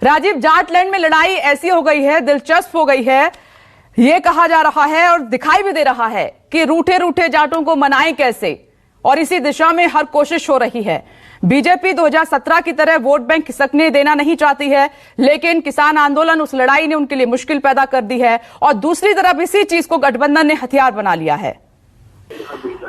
राजीव, जाटलैंड में लड़ाई ऐसी हो गई है, दिलचस्प हो गई है। यह कहा जा रहा है और दिखाई भी दे रहा है कि रूठे रूठे जाटों को मनाएं कैसे, और इसी दिशा में हर कोशिश हो रही है। बीजेपी 2017 की तरह वोट बैंक खिसकने देना नहीं चाहती है, लेकिन किसान आंदोलन, उस लड़ाई ने उनके लिए मुश्किल पैदा कर दी है, और दूसरी तरफ इसी चीज को गठबंधन ने हथियार बना लिया है।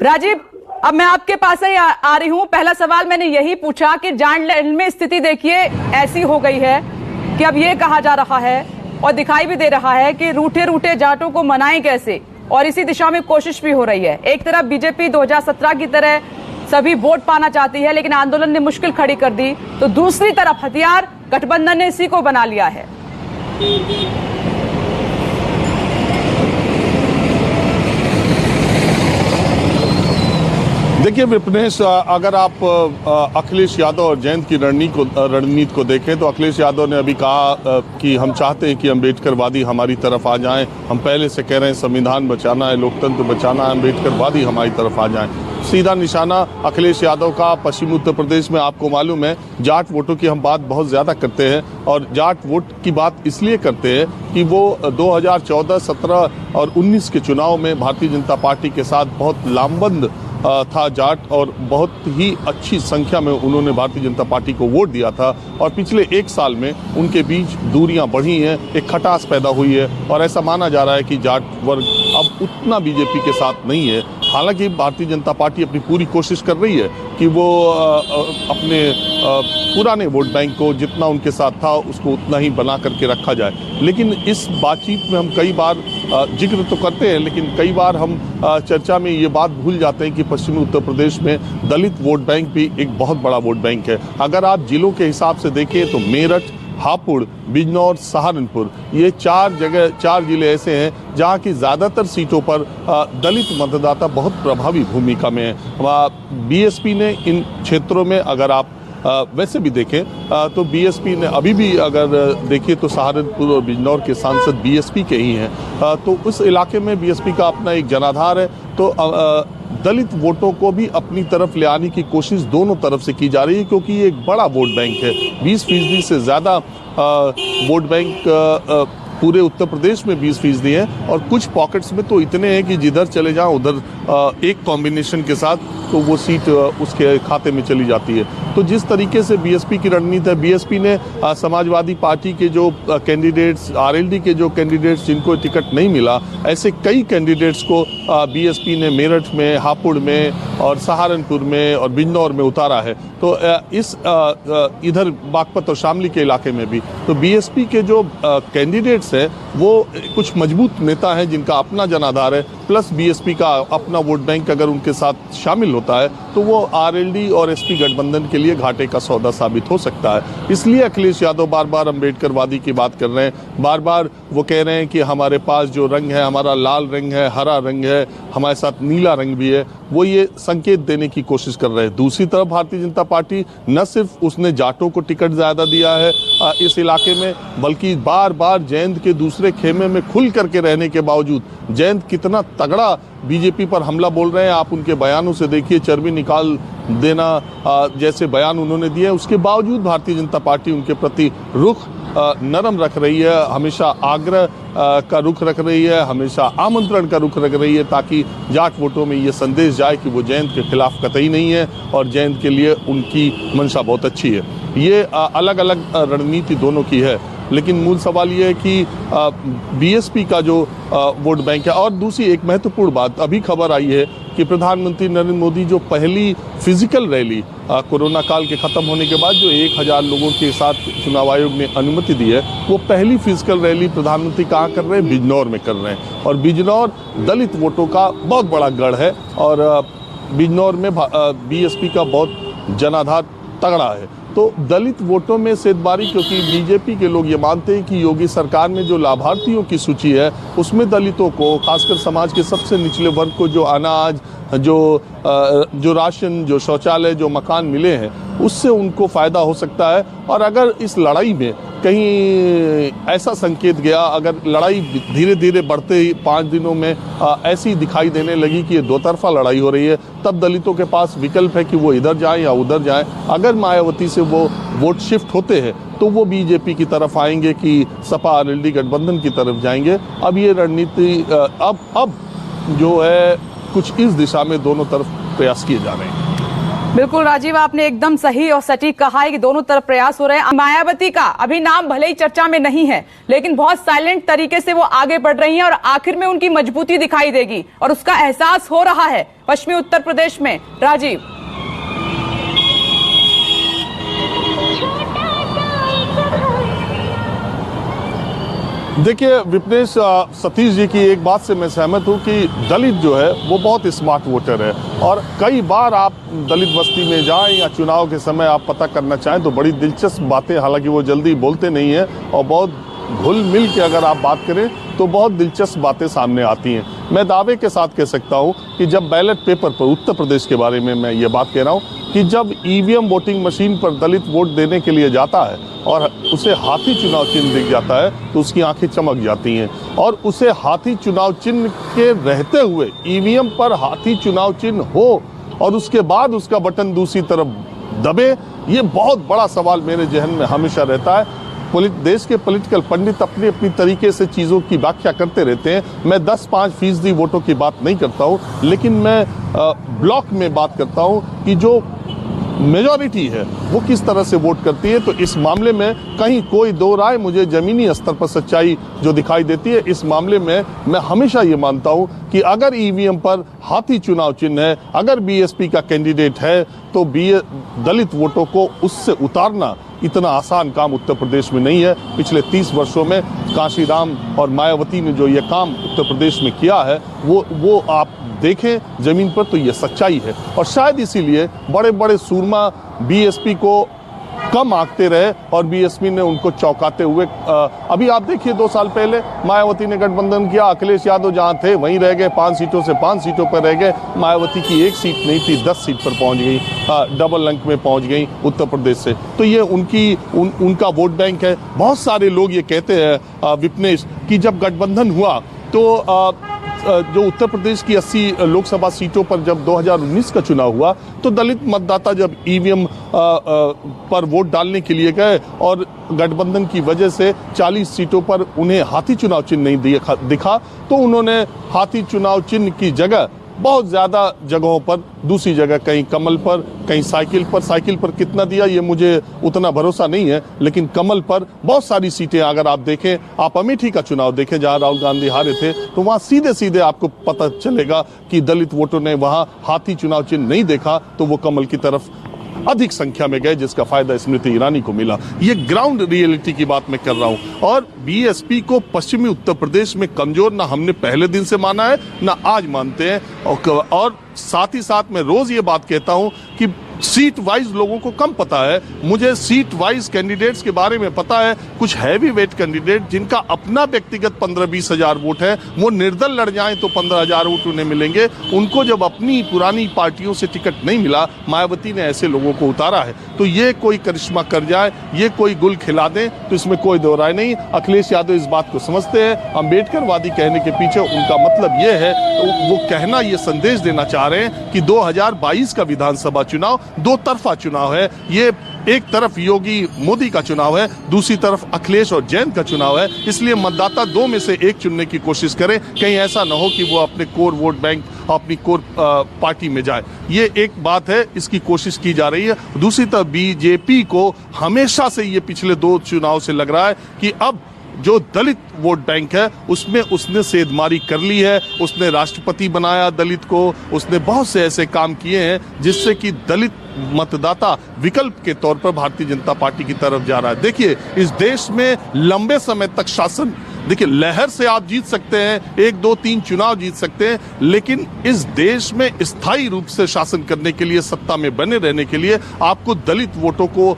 राजीव, अब मैं आपके पास ही आ रही हूं। पहला सवाल मैंने यही पूछा कि जाटलैंड में स्थिति देखिए ऐसी हो गई है कि अब यह कहा जा रहा है और दिखाई भी दे रहा है कि रूठे रूठे जाटों को मनाएं कैसे, और इसी दिशा में कोशिश भी हो रही है। एक तरफ बीजेपी 2017 की तरह सभी वोट पाना चाहती है, लेकिन आंदोलन ने मुश्किल खड़ी कर दी, तो दूसरी तरफ हथियार गठबंधन ने इसी को बना लिया है। देखिए विपनेश, अगर आप अखिलेश यादव और जयंत की रणनीति को देखें तो अखिलेश यादव ने अभी कहा कि हम चाहते हैं कि अम्बेडकरवादी हमारी तरफ आ जाएं। हम पहले से कह रहे हैं संविधान बचाना है, लोकतंत्र बचाना है, अम्बेडकरवादी हमारी तरफ आ जाएं। सीधा निशाना अखिलेश यादव का पश्चिमी उत्तर प्रदेश में। आपको मालूम है जाट वोटों की हम बात बहुत ज़्यादा करते हैं, और जाट वोट की बात इसलिए करते हैं कि वो 2014, 17 और 19 के चुनाव में भारतीय जनता पार्टी के साथ बहुत लामबंद था जाट, और बहुत ही अच्छी संख्या में उन्होंने भारतीय जनता पार्टी को वोट दिया था। और पिछले एक साल में उनके बीच दूरियां बढ़ी हैं, एक खटास पैदा हुई है, और ऐसा माना जा रहा है कि जाट वर्ग अब उतना बीजेपी के साथ नहीं है। हालांकि भारतीय जनता पार्टी अपनी पूरी कोशिश कर रही है कि वो अपने पुराने वोट बैंक को जितना उनके साथ था उसको उतना ही बना करके रखा जाए। लेकिन इस बातचीत में हम कई बार जिक्र तो करते हैं, लेकिन कई बार हम चर्चा में ये बात भूल जाते हैं कि पश्चिमी उत्तर प्रदेश में दलित वोट बैंक भी एक बहुत बड़ा वोट बैंक है। अगर आप जिलों के हिसाब से देखें तो मेरठ, हापुड़, बिजनौर, सहारनपुर, ये चार जिले ऐसे हैं जहां की ज़्यादातर सीटों पर दलित मतदाता बहुत प्रभावी भूमिका में है। बीएसपी ने इन क्षेत्रों में, अगर आप वैसे भी देखें तो बीएसपी ने अभी भी अगर देखिए तो सहारनपुर और बिजनौर के सांसद बीएसपी के ही हैं, तो उस इलाके में बीएसपी का अपना एक जनाधार है। तो दलित वोटों को भी अपनी तरफ ले आने की कोशिश दोनों तरफ से की जा रही है, क्योंकि ये एक बड़ा वोट बैंक है। 20% से ज़्यादा वोट बैंक पूरे उत्तर प्रदेश में 20% है, और कुछ पॉकेट्स में तो इतने हैं कि जिधर चले जाओ उधर एक कॉम्बिनेशन के साथ तो वो सीट उसके खाते में चली जाती है। तो जिस तरीके से बीएसपी की रणनीति है, बीएसपी ने समाजवादी पार्टी के जो कैंडिडेट्स, आरएलडी के जो कैंडिडेट्स जिनको टिकट नहीं मिला, ऐसे कई कैंडिडेट्स को बीएसपी ने मेरठ में, हापुड़ में और सहारनपुर में और बिजनौर में उतारा है। तो इस इधर बागपत और शामली के इलाके में भी तो बीएसपी के जो कैंडिडेट्स हैं वो कुछ मजबूत नेता हैं जिनका अपना जनाधार है, प्लस बीएसपी का अपना वोट बैंक अगर उनके साथ शामिल होता है तो वो आरएलडी और एसपी गठबंधन के लिए घाटे का सौदा साबित हो सकता है। इसलिए अखिलेश यादव बार बार अम्बेडकरवादी की बात कर रहे हैं, बार बार वो कह रहे हैं कि हमारे पास जो रंग है, हमारा लाल रंग है, हरा रंग है, हमारे साथ नीला रंग भी है, वो ये संकेत देने की कोशिश कर रहे हैं। दूसरी तरफ भारतीय जनता पार्टी न सिर्फ उसने जाटों को टिकट ज़्यादा दिया है इस इलाके में, बल्कि बार बार जयंत के दूसरे खेमे में खुल करके रहने के बावजूद जयंत कितना तगड़ा बीजेपी पर हमला बोल रहे हैं, आप उनके बयानों से देखिए, चर्बी निकाल देना जैसे बयान उन्होंने दिए, उसके बावजूद भारतीय जनता पार्टी उनके प्रति रुख नरम रख रही है, हमेशा आग्रह का रुख रख रही है, हमेशा आमंत्रण का रुख रख रही है, ताकि जाट वोटों में ये संदेश जाए कि वो जयंत के खिलाफ कतई नहीं है और जयंत के लिए उनकी मंशा बहुत अच्छी है। ये अलग अलग रणनीति दोनों की है, लेकिन मूल सवाल ये है कि बीएसपी का जो वोट बैंक है। और दूसरी एक महत्वपूर्ण बात, अभी खबर आई है कि प्रधानमंत्री नरेंद्र मोदी जो पहली फिजिकल रैली कोरोना काल के ख़त्म होने के बाद जो 1000 लोगों के साथ चुनाव आयोग ने अनुमति दी है, वो पहली फिजिकल रैली प्रधानमंत्री कहाँ कर रहे हैं? बिजनौर में कर रहे हैं, और बिजनौर दलित वोटों का बहुत बड़ा गढ़ है, और बिजनौर में बीएसपी का बहुत जनाधार तगड़ा है। तो दलित वोटों में सेंधमारी, क्योंकि बीजेपी के लोग ये मानते हैं कि योगी सरकार में जो लाभार्थियों की सूची है उसमें दलितों को, खासकर समाज के सबसे निचले वर्ग को जो अनाज, जो राशन, जो शौचालय, जो मकान मिले हैं, उससे उनको फायदा हो सकता है। और अगर इस लड़ाई में कहीं ऐसा संकेत गया, अगर लड़ाई धीरे धीरे बढ़ते ही 5 दिनों में ऐसी दिखाई देने लगी कि ये दो तरफा लड़ाई हो रही है, तब दलितों के पास विकल्प है कि वो इधर जाएं या उधर जाएं। अगर मायावती से वो वोट शिफ्ट होते हैं तो वो बीजेपी की तरफ आएंगे कि सपा आरएलडी गठबंधन की तरफ जाएंगे। अब ये रणनीति अब जो है कुछ इस दिशा में दोनों तरफ प्रयास किए जा रहे हैं। बिल्कुल राजीव, आपने एकदम सही और सटीक कहा है कि दोनों तरफ प्रयास हो रहे हैं। मायावती का अभी नाम भले ही चर्चा में नहीं है, लेकिन बहुत साइलेंट तरीके से वो आगे बढ़ रही हैं और आखिर में उनकी मजबूती दिखाई देगी और उसका एहसास हो रहा है पश्चिमी उत्तर प्रदेश में। राजीव, देखिए विपनेश, सतीश जी की एक बात से मैं सहमत हूं कि दलित जो है वो बहुत स्मार्ट वोटर है और कई बार आप दलित बस्ती में जाएं या चुनाव के समय आप पता करना चाहें तो बड़ी दिलचस्प बातें, हालांकि वो जल्दी बोलते नहीं हैं और बहुत घुल मिल के अगर आप बात करें तो बहुत दिलचस्प बातें सामने आती हैं। मैं दावे के साथ कह सकता हूं कि जब बैलेट पेपर पर, उत्तर प्रदेश के बारे में मैं ये बात कह रहा हूं कि जब ईवीएम वोटिंग मशीन पर दलित वोट देने के लिए जाता है और उसे हाथी चुनाव चिन्ह दिख जाता है तो उसकी आंखें चमक जाती हैं। और उसे हाथी चुनाव चिन्ह के रहते हुए ईवीएम पर हाथी चुनाव चिन्ह हो और उसके बाद उसका बटन दूसरी तरफ दबे, ये बहुत बड़ा सवाल मेरे जहन में हमेशा रहता है। देश के पॉलिटिकल पंडित अपनी अपनी तरीके से चीज़ों की व्याख्या करते रहते हैं। मैं 10-5% वोटों की बात नहीं करता हूं, लेकिन मैं ब्लॉक में बात करता हूं कि जो मेजॉरिटी है वो किस तरह से वोट करती है। तो इस मामले में कहीं कोई दो राय मुझे जमीनी स्तर पर सच्चाई जो दिखाई देती है, इस मामले में मैं हमेशा ये मानता हूं कि अगर ईवीएम पर हाथी चुनाव चिन्ह है, अगर बीएसपी का कैंडिडेट है तो दलित वोटों को उससे उतारना इतना आसान काम उत्तर प्रदेश में नहीं है। पिछले 30 वर्षों में कांशीराम और मायावती ने जो ये काम उत्तर प्रदेश में किया है वो आप देखें जमीन पर तो ये सच्चाई है। और शायद इसीलिए बड़े बड़े सूरमा बीएसपी को कम आंकते रहे और बीएसपी ने उनको चौंकाते हुए अभी आप देखिए 2 साल पहले मायावती ने गठबंधन किया, अखिलेश यादव जहां थे वहीं रह गए, 5 सीटों से 5 सीटों पर रह गए। मायावती की 1 सीट नहीं थी, 10 सीट पर पहुंच गई, डबल अंक में पहुंच गई उत्तर प्रदेश से। तो ये उनका वोट बैंक है। बहुत सारे लोग ये कहते हैं विपनेश कि जब गठबंधन हुआ तो जो उत्तर प्रदेश की 80 लोकसभा सीटों पर जब 2019 का चुनाव हुआ तो दलित मतदाता जब ईवीएम पर वोट डालने के लिए गए और गठबंधन की वजह से 40 सीटों पर उन्हें हाथी चुनाव चिन्ह नहीं दिखा तो उन्होंने हाथी चुनाव चिन्ह की जगह बहुत ज़्यादा जगहों पर, दूसरी जगह कहीं कमल पर, कहीं साइकिल पर कितना दिया ये मुझे उतना भरोसा नहीं है, लेकिन कमल पर बहुत सारी सीटें अगर आप देखें, आप अमेठी का चुनाव देखें जहां राहुल गांधी हारे थे तो वहां सीधे सीधे आपको पता चलेगा कि दलित वोटरों ने वहां हाथी चुनाव चिन्ह नहीं देखा तो वो कमल की तरफ अधिक संख्या में गए, जिसका फायदा स्मृति ईरानी को मिला। ये ग्राउंड रियलिटी की बात मैं कर रहा हूं। और बीएसपी को पश्चिमी उत्तर प्रदेश में कमजोर ना हमने पहले दिन से माना है ना आज मानते हैं। और साथ ही साथ मैं रोज ये बात कहता हूं कि सीट वाइज लोगों को कम पता है। मुझे सीट वाइज कैंडिडेट्स के बारे में पता है। कुछ हैवी वेट कैंडिडेट जिनका अपना व्यक्तिगत 15-20 हजार वोट है, वो निर्दल लड़ जाएं तो 15,000 वोट उन्हें मिलेंगे। उनको जब अपनी पुरानी पार्टियों से टिकट नहीं मिला, मायावती ने ऐसे लोगों को उतारा है। तो ये कोई करिश्मा कर जाए, ये कोई गुल खिला दें तो इसमें कोई दो राय नहीं। अखिलेश यादव इस बात को समझते हैं। अम्बेडकरवादी कहने के पीछे उनका मतलब ये है, वो कहना, ये संदेश देना चाह रहे हैं कि 2022 का विधानसभा चुनाव दो तरफा चुनाव है। ये एक तरफ योगी मोदी का चुनाव है, दूसरी तरफ अखिलेश और जयंत का चुनाव है। इसलिए मतदाता 2 में से एक चुनने की कोशिश करें, कहीं ऐसा ना हो कि वो अपने कोर वोट बैंक, अपनी कोर पार्टी में जाए। ये एक बात है, इसकी कोशिश की जा रही है। दूसरी तरफ बीजेपी को हमेशा से ये पिछले 2 चुनाव से लग रहा है कि अब जो दलित वोट बैंक है उसमें उसने सेधमारी कर ली है। उसने राष्ट्रपति बनाया दलित को, उसने बहुत से ऐसे काम किए हैं जिससे कि दलित मतदाता विकल्प के तौर पर भारतीय जनता पार्टी की तरफ जा रहा है। देखिए, इस देश में लंबे समय तक शासन, देखिए लहर से आप जीत सकते हैं, 1, 2, 3 चुनाव जीत सकते हैं, लेकिन इस देश में स्थायी रूप से शासन करने के लिए, सत्ता में बने रहने के लिए आपको दलित वोटों को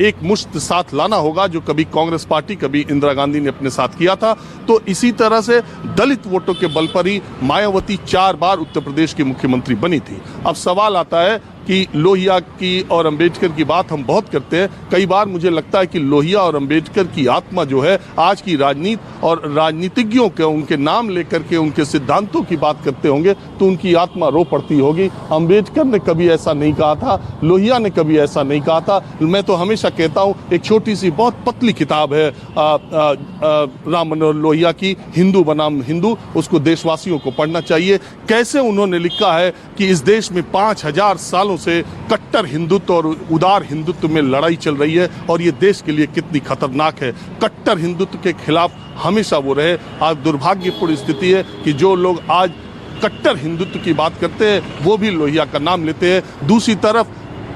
एक मुश्त साथ लाना होगा, जो कभी कांग्रेस पार्टी, कभी इंदिरा गांधी ने अपने साथ किया था। तो इसी तरह से दलित वोटों के बल पर ही मायावती 4 बार उत्तर प्रदेश की मुख्यमंत्री बनी थी। अब सवाल आता है कि लोहिया की और अंबेडकर की बात हम बहुत करते हैं। कई बार मुझे लगता है कि लोहिया और अंबेडकर की आत्मा जो है आज की राजनीति और राजनीतिज्ञों के उनके नाम लेकर के उनके सिद्धांतों की बात करते होंगे तो उनकी आत्मा रो पड़ती होगी। अंबेडकर ने कभी ऐसा नहीं कहा था, लोहिया ने कभी ऐसा नहीं कहा था। मैं तो हमेशा कहता हूँ, एक छोटी सी बहुत पतली किताब है राम मनोहर लोहिया की, हिंदू बनाम हिंदू, उसको देशवासियों को पढ़ना चाहिए। कैसे उन्होंने लिखा है कि इस देश में 5000 सालों से कट्टर हिंदुत्व और उदार हिंदुत्व में लड़ाई चल रही है और ये देश के लिए कितनी खतरनाक है। कट्टर हिंदुत्व के खिलाफ हमेशा वो रहे। आज दुर्भाग्यपूर्ण स्थिति है कि जो लोग आज कट्टर हिंदुत्व की बात करते हैं वो भी लोहिया का नाम लेते हैं। दूसरी तरफ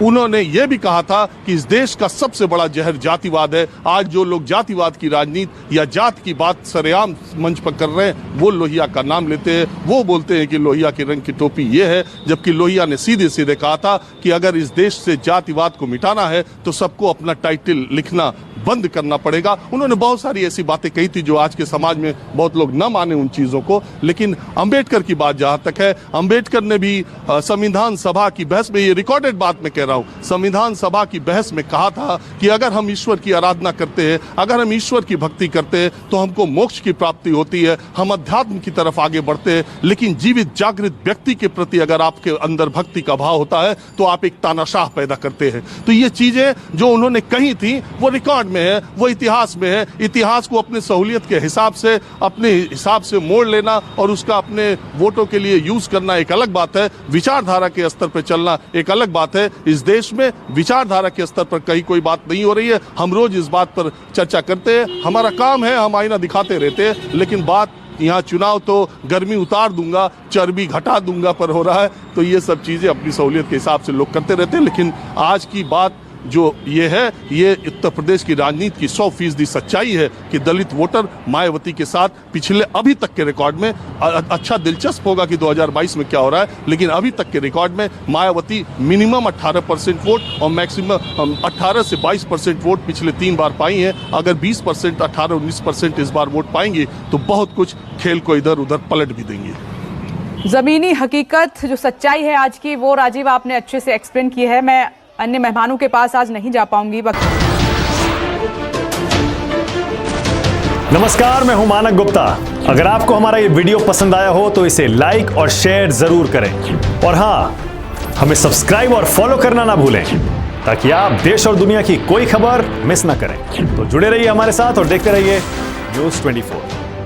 उन्होंने ये भी कहा था कि इस देश का सबसे बड़ा जहर जातिवाद है। आज जो लोग जातिवाद की राजनीति या जात की बात सरेआम मंच पर कर रहे हैं वो लोहिया का नाम लेते हैं। वो बोलते हैं कि लोहिया के रंग की टोपी ये है, जबकि लोहिया ने सीधे सीधे कहा था कि अगर इस देश से जातिवाद को मिटाना है तो सबको अपना टाइटल लिखना बंद करना पड़ेगा। उन्होंने बहुत सारी ऐसी बातें कही थी जो आज के समाज में बहुत लोग न माने उन चीज़ों को। लेकिन अंबेडकर की बात जहाँ तक है, अंबेडकर ने भी संविधान सभा की बहस में, ये रिकॉर्डेड बात मैं कह रहा हूँ, संविधान सभा की बहस में कहा था कि अगर हम ईश्वर की आराधना करते हैं, अगर हम ईश्वर की भक्ति करते हैं तो हमको मोक्ष की प्राप्ति होती है, हम अध्यात्म की तरफ आगे बढ़ते हैं। लेकिन जीवित जागृत व्यक्ति के प्रति अगर आपके अंदर भक्ति का भाव होता है तो आप एक तानाशाह पैदा करते हैं। तो ये चीज़ें जो उन्होंने कही थी वो रिकॉर्ड में है, वो इतिहास में है। इतिहास को अपने सहूलियत के हिसाब से, अपने हिसाब से मोड़ लेना और उसका अपने वोटों के लिए यूज करना एक अलग बात है। विचारधारा के स्तर पर चलना एक अलग बात है। इस देश में विचारधारा के स्तर पर कहीं कोई बात नहीं हो रही है। हम रोज इस बात पर चर्चा करते हैं, हमारा काम है, हम आईना दिखाते रहते हैं। लेकिन बात यहाँ चुनाव तो गर्मी उतार दूंगा, चर्बी घटा दूंगा पर हो रहा है। तो ये सब चीज़ें अपनी सहूलियत के हिसाब से लोग करते रहते हैं। लेकिन आज की बात जो ये है, ये उत्तर प्रदेश की राजनीति की 100% सच्चाई है कि दलित वोटर मायावती के साथ पिछले अभी तक के रिकॉर्ड में, अच्छा दिलचस्प होगा कि 2022 में क्या हो रहा है, लेकिन अभी तक के रिकॉर्ड में मायावती मिनिमम 18% वोट और मैक्सिमम 18 से 22% वोट पिछले 3 बार पाई है। अगर 20%, 18-19% इस बार वोट पाएंगे तो बहुत कुछ खेल को इधर उधर पलट भी देंगे। जमीनी हकीकत जो सच्चाई है आज की, वो राजीव आपने अच्छे से एक्सप्लेन की है। मैं अन्य मेहमानों के पास आज नहीं जा पाऊंगी। नमस्कार, मैं हूं मानक गुप्ता। अगर आपको हमारा ये वीडियो पसंद आया हो तो इसे लाइक और शेयर जरूर करें और हां, हमें सब्सक्राइब और फॉलो करना ना भूलें ताकि आप देश और दुनिया की कोई खबर मिस ना करें। तो जुड़े रहिए हमारे साथ और देखते रहिए न्यूज़ 24।